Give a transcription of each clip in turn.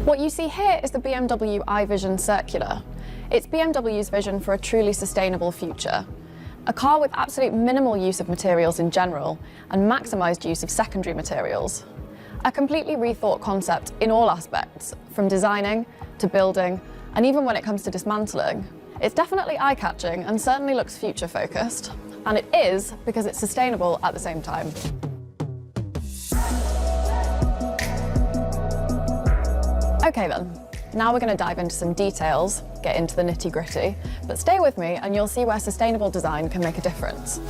What you see here is the BMW iVision Circular. It's BMW's vision for a truly sustainable future. A car with absolute minimal use of materials in general and maximised use of secondary materials. A completely rethought concept in all aspects, from designing to building, and even when it comes to dismantling. It's definitely eye-catching and certainly looks future-focused. And it is because it's sustainable at the same time. Okay then, now we're going to dive into some details, get into the nitty-gritty, but stay with me and you'll see where sustainable design can make a difference.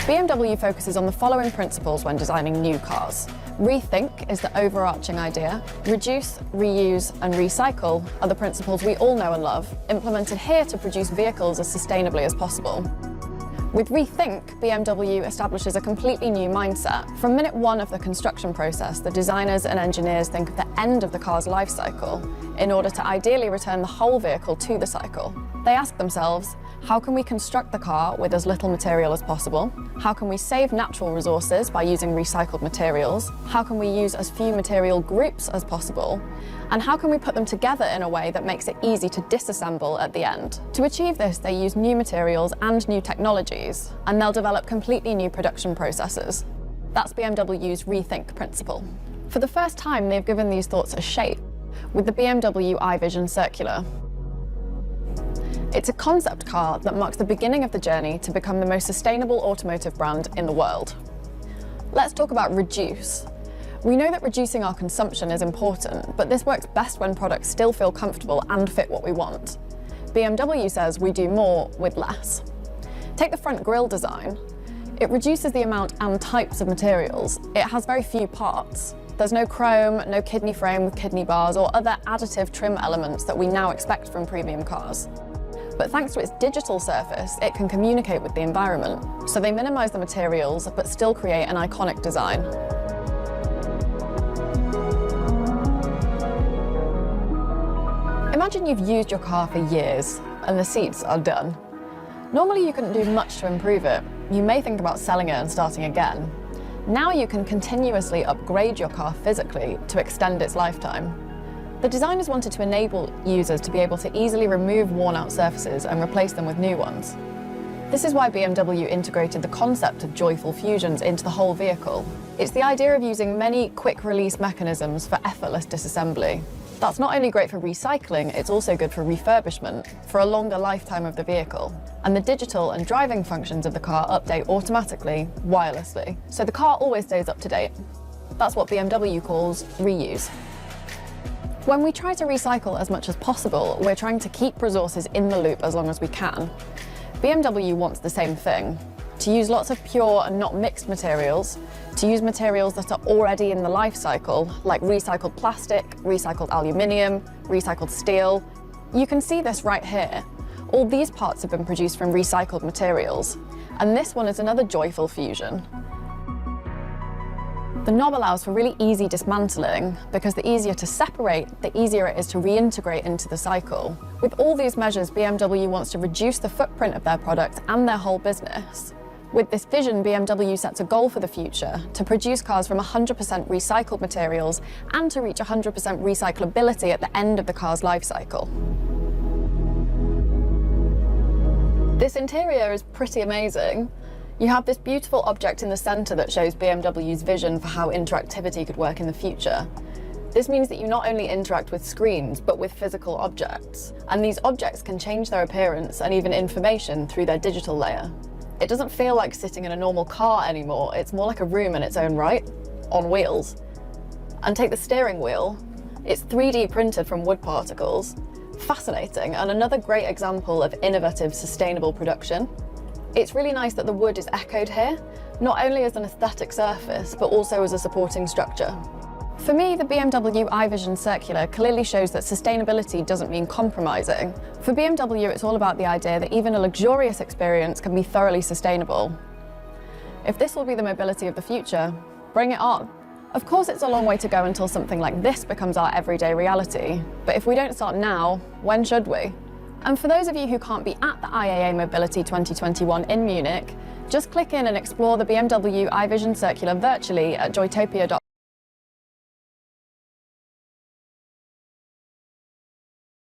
BMW focuses on the following principles when designing new cars. Rethink is the overarching idea. Reduce, reuse and recycle are the principles we all know and love, implemented here to produce vehicles as sustainably as possible. With Rethink, BMW establishes a completely new mindset. From minute one of the construction process, the designers and engineers think of the end of the car's life cycle in order to ideally return the whole vehicle to the cycle. They ask themselves, how can we construct the car with as little material as possible? How can we save natural resources by using recycled materials? How can we use as few material groups as possible? And how can we put them together in a way that makes it easy to disassemble at the end? To achieve this, they use new materials and new technologies, and they'll develop completely new production processes. That's BMW's Rethink principle. For the first time, they've given these thoughts a shape with the BMW iVision Circular. It's a concept car that marks the beginning of the journey to become the most sustainable automotive brand in the world. Let's talk about reduce. We know that reducing our consumption is important, but this works best when products still feel comfortable and fit what we want. BMW says we do more with less. Take the front grille design. It reduces the amount and types of materials. It has very few parts. There's no chrome, no kidney frame with kidney bars or other additive trim elements that we now expect from premium cars. But thanks to its digital surface, it can communicate with the environment. So they minimise the materials, but still create an iconic design. Imagine you've used your car for years, and the seats are done. Normally you couldn't do much to improve it. You may think about selling it and starting again. Now you can continuously upgrade your car physically to extend its lifetime. The designers wanted to enable users to be able to easily remove worn-out surfaces and replace them with new ones. This is why BMW integrated the concept of joyful fusions into the whole vehicle. It's the idea of using many quick-release mechanisms for effortless disassembly. That's not only great for recycling, it's also good for refurbishment, for a longer lifetime of the vehicle. And the digital and driving functions of the car update automatically, wirelessly, so the car always stays up to date. That's what BMW calls reuse. When we try to recycle as much as possible, we're trying to keep resources in the loop as long as we can. BMW wants the same thing, to use lots of pure and not mixed materials, to use materials that are already in the life cycle, like recycled plastic, recycled aluminium, recycled steel. You can see this right here. All these parts have been produced from recycled materials, and this one is another joyful fusion. The knob allows for really easy dismantling because the easier to separate, the easier it is to reintegrate into the cycle. With all these measures, BMW wants to reduce the footprint of their product and their whole business. With this vision, BMW sets a goal for the future to produce cars from 100% recycled materials and to reach 100% recyclability at the end of the car's life cycle. This interior is pretty amazing. You have this beautiful object in the center that shows BMW's vision for how interactivity could work in the future. This means that you not only interact with screens, but with physical objects. And these objects can change their appearance and even information through their digital layer. It doesn't feel like sitting in a normal car anymore. It's more like a room in its own right, on wheels. And take the steering wheel. It's 3D printed from wood particles. Fascinating, and another great example of innovative, sustainable production. It's really nice that the wood is echoed here, not only as an aesthetic surface, but also as a supporting structure. For me, the BMW iVision Circular clearly shows that sustainability doesn't mean compromising. For BMW, it's all about the idea that even a luxurious experience can be thoroughly sustainable. If this will be the mobility of the future, bring it on. Of course, it's a long way to go until something like this becomes our everyday reality. But if we don't start now, when should we? And for those of you who can't be at the IAA Mobility 2021 in Munich, just click in and explore the BMW iVision Circular virtually at joytopia.com.